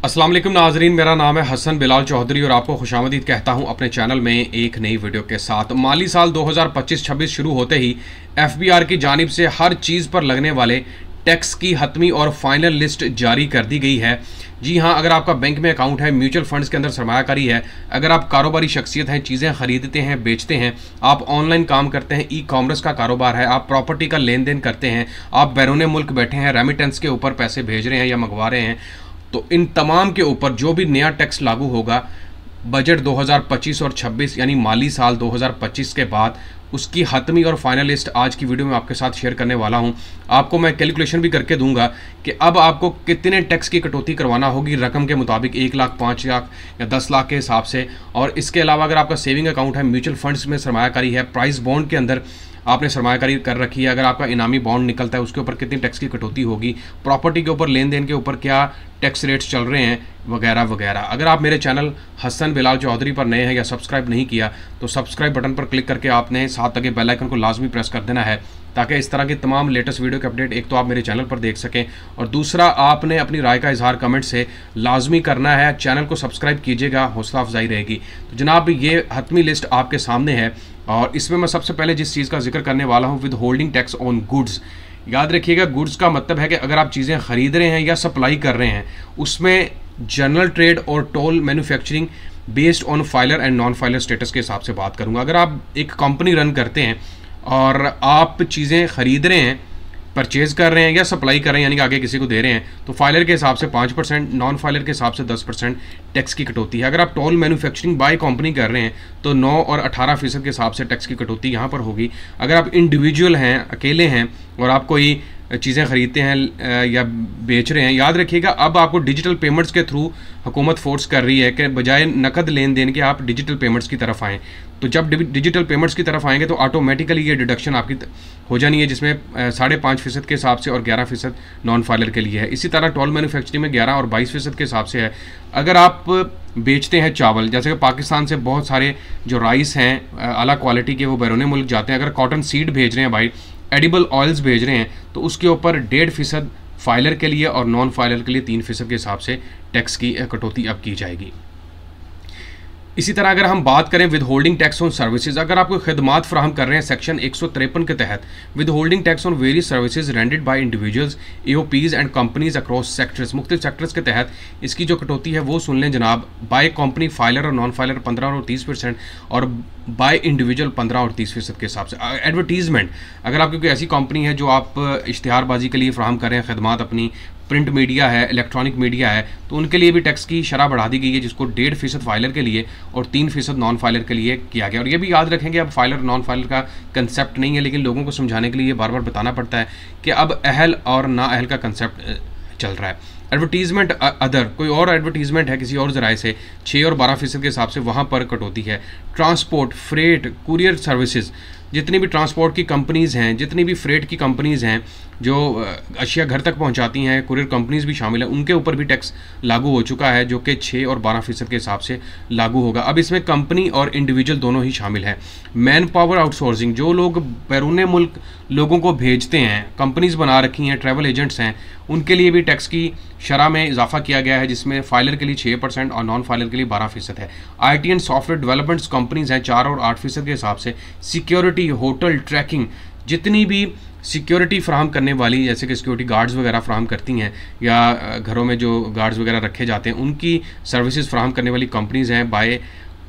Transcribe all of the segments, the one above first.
अस्सलाम वालेकुम नाजरीन, मेरा नाम है हसन बिलाल चौधरी और आपको खुशामदीद कहता हूं अपने चैनल में एक नई वीडियो के साथ। माली साल 2025-26 शुरू होते ही एफबीआर की जानिब से हर चीज़ पर लगने वाले टैक्स की हतमी और फाइनल लिस्ट जारी कर दी गई है। जी हाँ, अगर आपका बैंक में अकाउंट है, म्यूचुअल फंड्स के अंदर सरमायाकारी है, अगर आप कारोबारी शख्सियत हैं, चीज़ें खरीदते हैं, बेचते हैं, आप ऑनलाइन काम करते हैं, ई कॉमर्स का कारोबार है, आप प्रॉपर्टी का लेन देन करते हैं, आप बैरून मुल्क बैठे हैं, रेमिटेंस के ऊपर पैसे भेज रहे हैं या मंगवा रहे हैं, तो इन तमाम के ऊपर जो भी नया टैक्स लागू होगा बजट 2025 और 26 यानी माली साल 2025 के बाद, उसकी हतमी और फाइनल लिस्ट आज की वीडियो में आपके साथ शेयर करने वाला हूं। आपको मैं कैलकुलेशन भी करके दूंगा कि अब आपको कितने टैक्स की कटौती करवाना होगी रकम के मुताबिक, 1 लाख, 5 लाख या 10 लाख के हिसाब से। और इसके अलावा अगर आपका सेविंग अकाउंट है, म्यूचुअल फंड्स में सरमायाकारी है, प्राइस बॉन्ड के अंदर आपने सरमायाकारी कर रखी है, अगर आपका इनामी बॉन्ड निकलता है उसके ऊपर कितनी टैक्स की कटौती होगी, प्रॉपर्टी के ऊपर लेन देन के ऊपर क्या टैक्स रेट्स चल रहे हैं, वगैरह वगैरह। अगर आप मेरे चैनल हसन बिलाल चौधरी पर नए हैं या सब्सक्राइब नहीं किया तो सब्सक्राइब बटन पर क्लिक करके आपने साथ लगे बेल आइकन को लाजमी प्रेस कर देना है ताकि इस तरह की तमाम लेटेस्ट वीडियो के अपडेट एक तो आप मेरे चैनल पर देख सकें और दूसरा आपने अपनी राय का इजहार कमेंट से लाजमी करना है। चैनल को सब्सक्राइब कीजिएगा, हौसला अफजाई रहेगी। तो जनाब, ये हतमी लिस्ट आपके सामने है और इसमें मैं सबसे पहले जिस चीज़ का जिक्र करने वाला हूँ, with holding tax on goods. याद रखिएगा, गुड्स का मतलब है कि अगर आप चीज़ें खरीद रहे हैं या सप्लाई कर रहे हैं, उसमें जनरल ट्रेड और toll manufacturing based on filer and non filer status के हिसाब से बात करूंगा। अगर आप एक कंपनी रन करते हैं और आप चीज़ें खरीद रहे हैं, परचेज कर रहे हैं या सप्लाई कर रहे हैं यानी कि आगे किसी को दे रहे हैं, तो फाइलर के हिसाब से 5%, नॉन फाइलर के हिसाब से 10% टैक्स की कटौती है। अगर आप टोल मैन्युफैक्चरिंग बाय कंपनी कर रहे हैं तो 9 और 18% के हिसाब से टैक्स की कटौती यहाँ पर होगी। अगर आप इंडिविजुअल हैं, अकेले हैं और आप कोई चीज़ें खरीदते हैं या बेच रहे हैं, याद रखिएगा अब आपको डिजिटल पेमेंट्स के थ्रू हुकूमत फोर्स कर रही है कि बजाय नकद लेन देन के आप डिजिटल पेमेंट्स की तरफ आएँ। तो जब डिजिटल पेमेंट्स की तरफ आएंगे तो ऑटोमेटिकली ये डिडक्शन आपकी हो जानी है, जिसमें 5.5% के हिसाब से और 11% नॉन फाइलर के लिए है। इसी तरह टोल मैन्युफैक्चरिंग में 11 और 22% के हिसाब से है। अगर आप बेचते हैं चावल, जैसे कि पाकिस्तान से बहुत सारे जो राइस हैं आला क्वालिटी के वो बैरून मुल्क जाते हैं, अगर कॉटन सीड भेज रहे हैं भाई, एडिबल ऑयल्स भेज रहे हैं, तो उसके ऊपर 1.5% फाइलर के लिए और नॉन फाइलर के लिए 3% के हिसाब से टैक्स की कटौती अब की जाएगी। इसी तरह अगर हम बात करें with holding tax on services, अगर आप कोई खदमात फराहम कर रहे हैं सेक्शन 153 के तहत, withholding tax on various services rendered by individuals, AOPs and companies across sectors, मुख्तलिफ सेक्टर्स के तहत इसकी जो कटौती है वो सुन लें जनाब। बाय कंपनी फाइलर और नॉन फाइलर 15 और 30% और बाय इंडिविजुअल 15 और 30% के हिसाब से। एडवर्टीजमेंट, अगर आपकी कोई ऐसी कंपनी है जो आप इश्तिहारबाजी के लिए फराहम कर रहे हैं खदमात, अपनी प्रिंट मीडिया है, इलेक्ट्रॉनिक मीडिया है, तो उनके लिए भी टैक्स की शरह बढ़ा दी गई है, जिसको 1.5% फाइलर के लिए और 3% नॉन फाइलर के लिए किया गया। और ये भी याद रखेंगे अब फाइलर नॉन फाइलर का कंसेप्ट नहीं है, लेकिन लोगों को समझाने के लिए बार बार बताना पड़ता है कि अब अहल और ना अहल का कंसेप्ट चल रहा है। एडवर्टीजमेंट अदर, कोई और एडवर्टीजमेंट है किसी और ज़राए से, 6 और 12% के हिसाब से वहाँ पर कटौती है। ट्रांसपोर्ट, फ्रेट, कुरियर सर्विसेज, जितनी भी ट्रांसपोर्ट की कंपनीज़ हैं, जितनी भी फ्रेट की कंपनीज़ हैं जो अशिया घर तक पहुंचाती हैं, कुरियर कंपनीज़ भी शामिल हैं, उनके ऊपर भी टैक्स लागू हो चुका है जो कि 6 और 12% के हिसाब से लागू होगा। अब इसमें कंपनी और इंडिविजुअल दोनों ही शामिल हैं। मैन पावर आउटसोर्सिंग, जो लोग बैरून मुल्क लोगों को भेजते हैं, कंपनीज़ बना रखी हैं, ट्रैवल एजेंट्स हैं, उनके लिए भी टैक्स की शरह में इजाफा किया गया है, जिसमें फाइलर के लिए 6% और नॉन फाइलर के लिए 12% है। IT and software developments companies हैं 4 और 8% के हिसाब से। सिक्योरिटी, होटल, ट्रैकिंग, जितनी भी सिक्योरिटी फ्राहम करने वाली, जैसे कि सिक्योरिटी गार्ड्स वगैरह फ्राहम करती हैं या घरों में जो गार्ड्स वगैरह रखे जाते हैं, उनकी सर्विसेज फ्राहम करने वाली कंपनीज़ हैं बाय,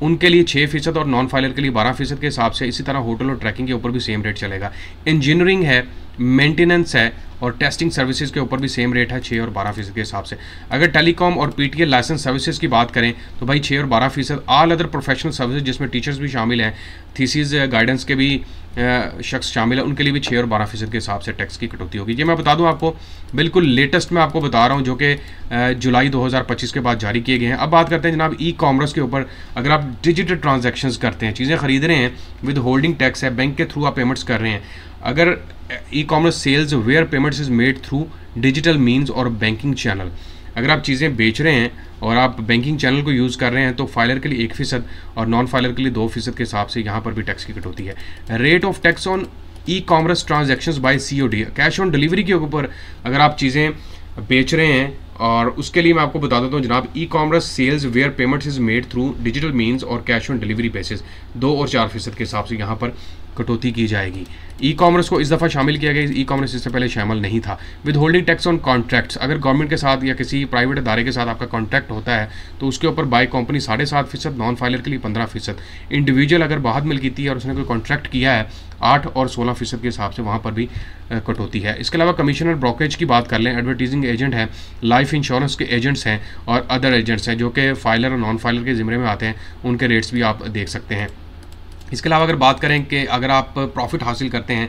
उनके लिए 6% और नॉन फाइलर के लिए 12% के हिसाब से। इसी तरह होटल और ट्रैकिंग के ऊपर भी सेम रेट चलेगा। इंजीनियरिंग है, मेंटेनेंस है और टेस्टिंग सर्विसेज के ऊपर भी सेम रेट है 6 और 12% के हिसाब से। अगर टेलीकॉम और PTL लाइसेंस सर्विसेज की बात करें तो भाई 6 और 12%। ऑल अदर प्रोफेशनल सर्विसेज, जिसमें टीचर्स भी शामिल हैं, थीसिस गाइडेंस के भी शख्स शामिल है, उनके लिए भी 6 और 12% के हिसाब से टैक्स की कटौती होगी। ये मैं बता दूं आपको, बिल्कुल लेटेस्ट मैं आपको बता रहा हूं, जो कि जुलाई 2025 के बाद जारी किए गए हैं। अब बात करते हैं जनाब ई कॉमर्स के ऊपर। अगर आप डिजिटल ट्रांजैक्शंस करते हैं, चीज़ें खरीद रहे हैं, विद होल्डिंग टैक्स है, बैंक के थ्रू आप पेमेंट्स कर रहे हैं। अगर e commerce sales where payments is made through digital means और बैंकिंग चैनल, अगर आप चीज़ें बेच रहे हैं और आप बैंकिंग चैनल को यूज़ कर रहे हैं तो फाइलर के लिए 1% और नॉन फाइलर के लिए 2% के हिसाब से यहाँ पर भी टैक्स की कटौती है। Rate of tax on e commerce transactions by COD, cash on delivery के ऊपर अगर आप चीज़ें बेच रहे हैं और उसके लिए मैं आपको बता देता हूँ जनाब, e commerce sales where payments is made through digital means और कैश ऑन डिलीवरी बेसिस 2 और 4% के हिसाब से यहाँ पर कटौती की जाएगी। ई कॉमर्स को इस दफ़ा शामिल किया गया, ई कॉमर्स इससे पहले शामिल नहीं था। With holding tax on contracts, अगर गवर्नमेंट के साथ या किसी प्राइवेट इदारे के साथ आपका कॉन्ट्रैक्ट होता है तो उसके ऊपर बाय कंपनी 7.5%, नॉन फाइलर के लिए 15%। इंडिविजुअल अगर बाहर मिलती है और उसने कोई कॉन्ट्रैक्ट किया है 8 और 16% के हिसाब से वहाँ पर भी कटौती है। इसके अलावा कमीशन और ब्रोकरेज की बात कर लें, एडवर्टीजिंग एजेंट हैं, लाइफ इंश्योरेंस के एजेंट्स हैं और अदर एजेंट्स हैं जो कि फाइलर और नॉन फाइलर के ज़िम्मे में आते हैं, उनके रेट्स भी आप देख सकते हैं। इसके अलावा अगर बात करें कि अगर आप प्रॉफिट हासिल करते हैं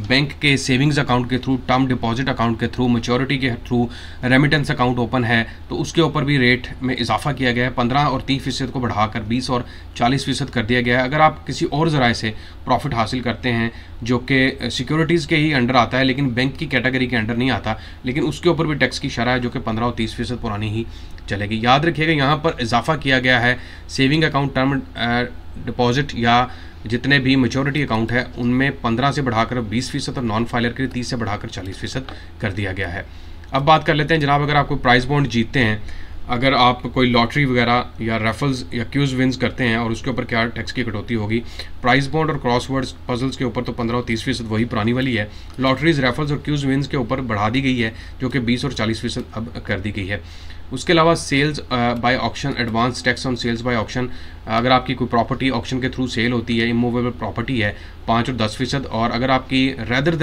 बैंक के सेविंग्स अकाउंट के थ्रू, टर्म डिपॉजिट अकाउंट के थ्रू, मैच्योरिटी के थ्रू, रेमिटेंस अकाउंट ओपन है, तो उसके ऊपर भी रेट में इजाफा किया गया है। 15 और 30% को बढ़ाकर 20 और 40% कर दिया गया है। अगर आप किसी और ज़राए से प्रॉफिट हासिल करते हैं जो कि सिक्योरिटीज़ के ही अंडर आता है लेकिन बैंक की कैटेगरी के अंडर नहीं आता, लेकिन उसके ऊपर भी टैक्स की शरह है जो कि 15 और 30% पुरानी ही चलेगी। याद रखिएगा यहाँ पर इजाफा किया गया है सेविंग अकाउंट, टर्म डिपॉजिट या जितने भी मेच्योरिटी अकाउंट है उनमें 15 से बढ़ाकर 20% और नॉन फाइलर के लिए 30 से बढ़ाकर 40% कर दिया गया है। अब बात कर लेते हैं जनाब, अगर आप कोई प्राइस बॉन्ड जीतते हैं, अगर आप कोई लॉटरी वगैरह या रेफल्स या क्यूज विन्स करते हैं और उसके ऊपर क्या टैक्स की कटौती होगी। प्राइस बॉन्ड और क्रॉसवर्ड्स पजल्स के ऊपर तो 15 और 30% वही पुरानी वाली है। लॉटरीज, रेफल्स और क्यूज विन्स के ऊपर बढ़ा दी गई है जो कि 20 और 40% अब कर दी गई है। उसके अलावा sales by auction, advance tax on sales by auction, अगर आपकी कोई प्रॉपर्टी ऑक्शन के थ्रू सेल होती है, इमूवेबल प्रॉपर्टी है 5 और 10%, और अगर आपकी अदर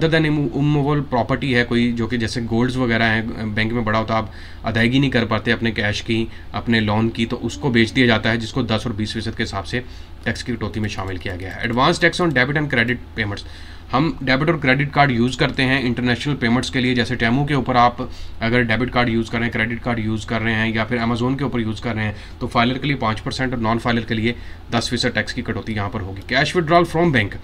देन इमूवेबल प्रॉपर्टी है कोई जो कि जैसे गोल्ड्स वगैरह हैं, बैंक में बड़ा होता है, आप अदायगी नहीं कर पाते अपने कैश की, अपने लोन की, तो उसको बेच दिया जाता है जिसको 10 और 20% के हिसाब से टैक्स की कटौती में शामिल किया गया है। Advance tax on debit and credit payments, हम डेबिट और क्रेडिट कार्ड यूज़ करते हैं इंटरनेशनल पेमेंट्स के लिए, जैसे टेमू के ऊपर आप अगर डेबिट कार्ड यूज़ कर रहे हैं, क्रेडिट कार्ड यूज़ कर रहे हैं या फिर अमेजोन के ऊपर यूज़ कर रहे हैं तो फाइलर के लिए 5% और नॉन फाइलर के लिए 10% टैक्स की कटौती यहाँ पर होगी। कैश विड्रॉल फ्रॉम बैंक,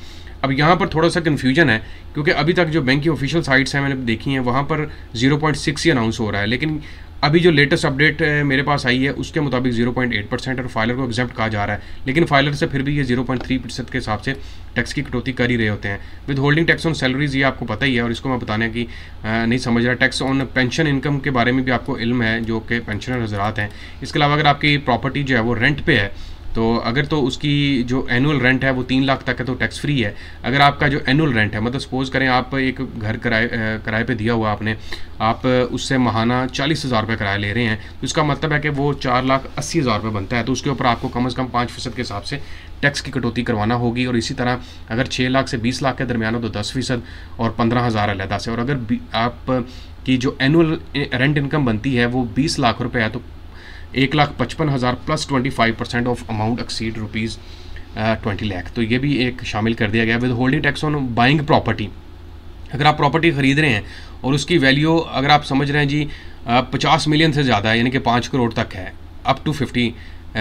अब यहाँ पर थोड़ा सा कन्फ्यूजन है क्योंकि अभी तक जो बैंक की ऑफिशियल साइट्स हैं मैंने देखी हैं वहाँ पर 0.6 ही अनाउंस हो रहा है, लेकिन अभी जो लेटेस्ट अपडेट मेरे पास आई है उसके मुताबिक 0.8% और फाइलर को एग्जेम्प्ट कहा जा रहा है, लेकिन फाइलर से फिर भी ये 0.3% के हिसाब से टैक्स की कटौती कर ही रहे होते हैं। Withholding tax on salaries, ये आपको पता ही है और इसको मैं बताने की नहीं समझ रहा। टैक्स ऑन पेंशन इनकम के बारे में भी आपको इल्म है जो कि पेंशनर हजरात हैं। इसके अलावा अगर आपकी प्रॉपर्टी जो है वो रेंट पे है तो अगर तो उसकी जो एनुअल रेंट है वो 3 लाख तक है तो टैक्स फ्री है। अगर आपका जो एनुअल रेंट है, मतलब सपोज करें आप एक घर किराए पे दिया हुआ आपने, आप उससे माहाना 40,000 रुपये किराया ले रहे हैं तो इसका मतलब है कि वो 4,80,000 रुपये बनता है, तो उसके ऊपर आपको कम से कम 5% के हिसाब से टैक्स की कटौती करवाना होगी। और इसी तरह अगर 6 लाख से 20 लाख के दरमियान हो तो 10% और 15,000 अलहदा से। और अगर आप की जो एनुअल रेंट इनकम बनती है वो 20 लाख रुपये है तो 1,55,000 plus 25% of amount exceed rupees 20 lakh, तो ये भी एक शामिल कर दिया गया। With holding tax on buying property, अगर आप प्रॉपर्टी ख़रीद रहे हैं और उसकी वैल्यू अगर आप समझ रहे हैं जी 50 मिलियन से ज़्यादा है, यानी कि 5 करोड़ तक है, अप टू 50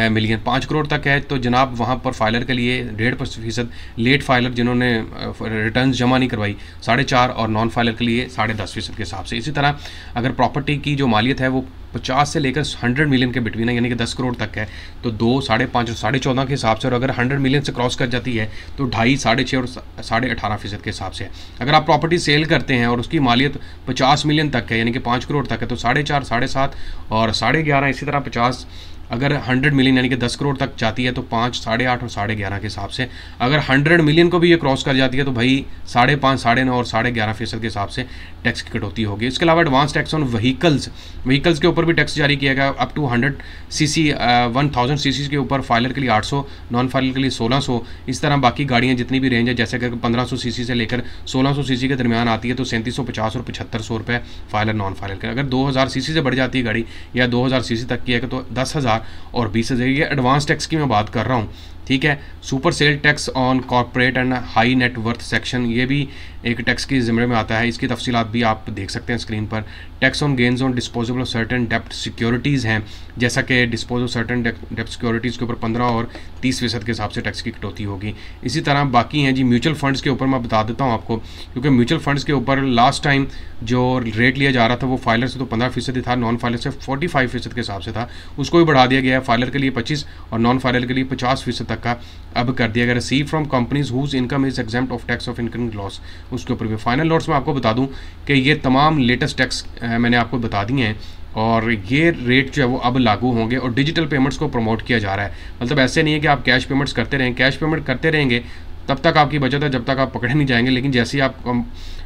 मिलियन 5 करोड़ तक है, तो जनाब वहाँ पर फाइलर के लिए 1.5%, लेट फाइलर जिन्होंने रिटर्न्स जमा नहीं करवाई 4.5%, और नॉन फाइलर के लिए 10.5% के हिसाब से। इसी तरह अगर प्रॉपर्टी की जो मालियत है वो 50 से लेकर 100 मिलियन के बिटवीन है, यानी कि 10 करोड़ तक है, तो 2, 5.5 और 14.5 के हिसाब से। और अगर 100 मिलियन से क्रॉस कर जाती है तो 2.5, 6.5 और 18.5% के हिसाब से। अगर आप प्रॉपर्टी सेल करते हैं और उसकी मालियत 50 मिलियन तक है, यानी कि 5 करोड़ तक है, तो 4.5, 7.5 और 11.5। इसी तरह 50 अगर 100 मिलियन यानी कि 10 करोड़ तक जाती है तो 5, 8.5 और 11.5 के हिसाब से। अगर 100 मिलियन को भी ये क्रॉस कर जाती है तो भाई 5.5, 9.5 और 11.5% के हिसाब से टैक्स की कटौती होगी। इसके अलावा एडवांस टैक्स ऑन व्हीकल्स के ऊपर भी टैक्स जारी किया गया। अप टू 100 सीसी 1000 सीसी के ऊपर फाइलर के लिए 800, नॉन फाइलर के लिए 1600। इस तरह बाकी गाड़ियाँ जितनी भी रेंज है, जैसे अगर 1500 सीसी से लेकर 1600 सीसी के दरमियान आती है तो 3750 और 7500 रुपये फाइलर नॉन फाइलर के। अगर 2000 सीसी से बढ़ जाती है गाड़ी या 2000 सीसी तक की है तो 10,000 और 20,000। ये एडवांस टैक्स की मैं बात कर रहा हूँ, ठीक है। Super sale tax on corporate and high net worth section, ये भी एक टैक्स की ज़िम्मे में आता है। इसकी तफसीलात भी आप देख सकते हैं स्क्रीन पर। Tax on gains on disposable of certain डेप्ट सिक्योरिटीज़ हैं, जैसा कि डिस्पोज ऑफ सर्टन डेप्ट सिक्योरिटीज़ के ऊपर 15 और 30% के हिसाब से टैक्स की कटौती होगी। इसी तरह बाकी हैं जी म्यूचुअल फंड्स के ऊपर मैं बता देता हूँ आपको, क्योंकि म्यूचुअल फंड्स के ऊपर लास्ट टाइम जो रेट लिया जा रहा था वो फाइलर से तो 15% था, नॉन फाइलर से 45% के हिसाब से था, उसको भी बढ़ा दिया गया है। फाइलर के लिए 25 और नॉन फाइलर के लिए 50% तक का अब कर दिया गया। Receive from companies whose income is exempt of tax of income loss, उसके ऊपर भी। फाइनल नोट्स में आपको बता दूं कि ये तमाम लेटेस्ट टैक्स मैंने आपको बता दिए हैं और ये रेट जो है वो अब लागू होंगे और डिजिटल पेमेंट्स को प्रमोट किया जा रहा है। मतलब ऐसे नहीं है कि आप कैश पेमेंट्स करते रहें, कैश पेमेंट करते रहेंगे तब तक आपकी बचत है जब तक आप पकड़े नहीं जाएंगे, लेकिन जैसे ही आप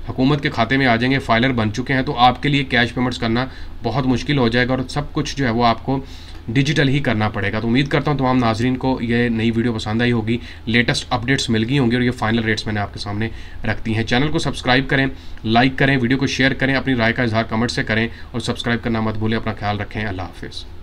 हुकूमत के खाते में आ जाएंगे, फाइलर बन चुके हैं, तो आपके लिए कैश पेमेंट्स करना बहुत मुश्किल हो जाएगा और सब कुछ जो है वो आपको डिजिटल ही करना पड़ेगा। तो उम्मीद करता हूँ तमाम नाजरीन को ये नई वीडियो पसंद आई होगी, लेटेस्ट अपडेट्स मिल गई होंगी और ये फाइनल रेट्स मैंने आपके सामने रख दी हैं। चैनल को सब्सक्राइब करें, लाइक करें, वीडियो को शेयर करें, अपनी राय का इजहार कमेंट से करें और सब्सक्राइब करना मत भूलें। अपना ख्याल रखें। अल्लाह हाफिज़।